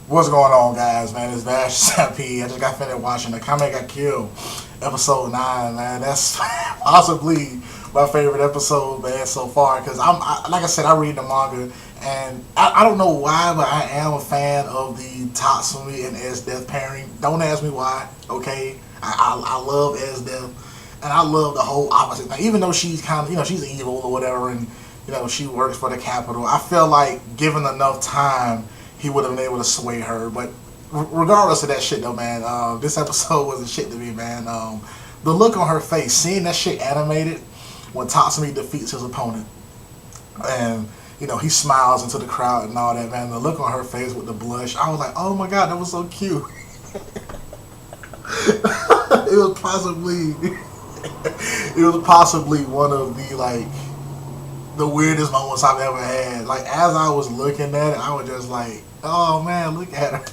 What's going on, guys, man? It's Vash Stampede. I just got finished watching Akame got killed, episode 9, man. That's possibly my favorite episode, man, so far. Because like I said, I read the manga, and I don't know why, but I am a fan of the Tatsumi and Esdeath pairing. Don't ask me why, okay? I love Esdeath, and I love the whole opposite thing. Even though she's kind of, she's evil or whatever, and, she works for the Capitol, I feel like given enough time, he would have been able to sway her. But regardless of that shit, though, man, this episode was a shit to me, man. The look on her face, seeing that shit animated when Tatsumi defeats his opponent, and he smiles into the crowd and all that, man. The look on her face with the blush, I was like, oh my god, that was so cute. It was possibly one of the weirdest moments I've ever had. Like, as I was looking at it, I was just like, oh man, look at her.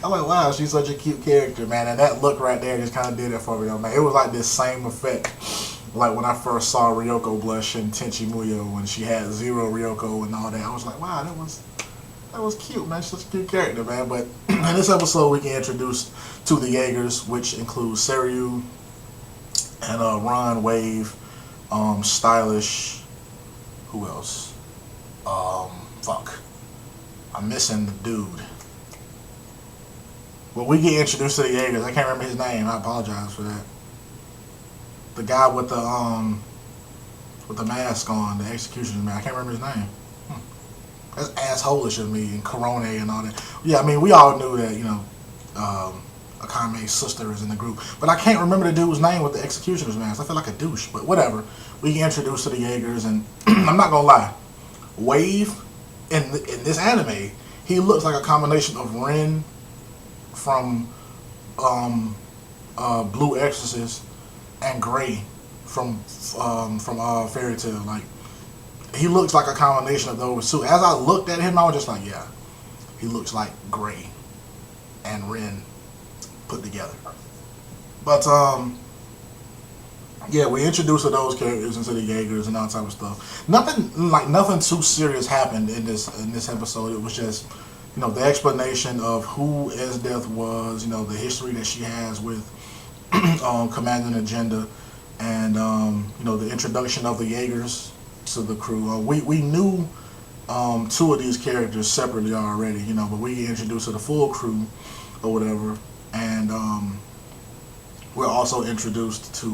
I'm like, wow, she's such a cute character, man. And that look right there just kind of did it for me, though, man. It was like this same effect, like when I first saw Ryoko blush in Tenchi Muyo when she had Zero Ryoko and all that. I was like, wow, that was cute, man. She's such a cute character, man. But in this episode, we get introduced to the Jaegers, which includes Seryu and Ron, Wave, Stylish. Who else? Fuck. I'm missing the dude. Well, we get introduced to the Jaegers. I can't remember his name. I apologize for that. The guy with the mask on, the executioner man. I can't remember his name. That's assholish of me, and Corone and all that. Yeah, I mean, we all knew that, Akame's sister is in the group. But I can't remember the dude's name with the executioner's mask. I feel like a douche, but whatever. We get introduced to the Jaegers, and I'm not gonna lie, Wave in this anime, he looks like a combination of Ren from Blue Exorcist and Gray from Fairy Tail. Like, he looks like a combination of those two. As I looked at him, I was just like, yeah, he looks like Gray and Ren put together. But yeah, we introduced those characters into the Jaegers and all type of stuff. Nothing too serious happened in this episode. It was just, the explanation of who Esdeath was, the history that she has with commanding agenda, and the introduction of the Jaegers to the crew. We knew two of these characters separately already, but we get introduced to the full crew or whatever, and we're also introduced to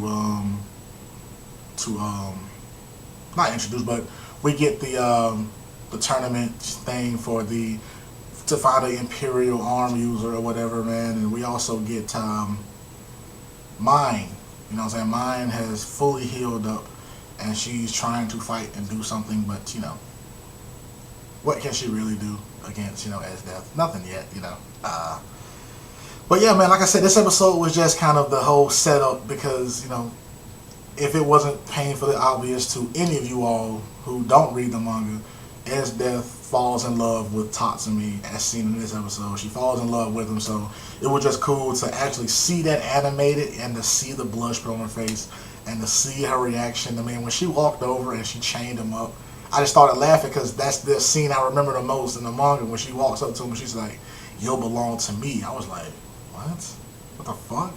not introduced, but we get the tournament thing to find an Imperial arm user or whatever, man, and we also get Mine. You know what I'm saying? Mine has fully healed up, and she's trying to fight and do something, but what can she really do against Esdeath? Nothing yet, But yeah, man, like I said, this episode was just kind of the whole setup because, if it wasn't painfully obvious to any of you all who don't read the manga, Esdeath falls in love with Tatsumi as seen in this episode. She falls in love with him, so it was just cool to actually see that animated and to see the blush put on her face and to see her reaction. I mean, when she walked over and she chained him up, I just started laughing because that's the scene I remember the most in the manga when she walks up to him and she's like, "You'll belong to me." I was like, what the fuck?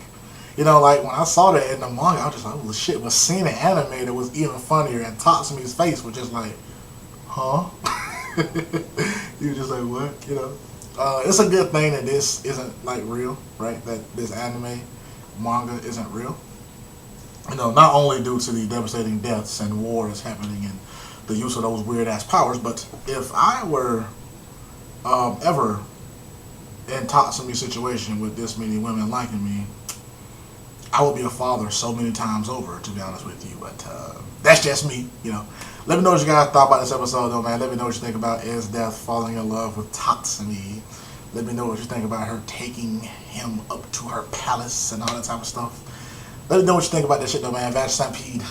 Like when I saw that in the manga, I was just like, oh shit. But seeing it animated was even funnier, and Tatsumi's face was just like, huh? You were just like, what? It's a good thing that this isn't like real, right? That this anime manga isn't real. Not only due to the devastating deaths and wars happening and the use of those weird ass powers, but if I were ever in Tatsumi's situation with this many women liking me, I would be a father so many times over, to be honest with you. But that's just me, Let me know what you guys thought about this episode, though, man. Let me know what you think about Esdeath falling in love with Tatsumi. Let me know what you think about her taking him up to her palace and all that type of stuff. Let me know what you think about that shit, though, man. Vash Stampede.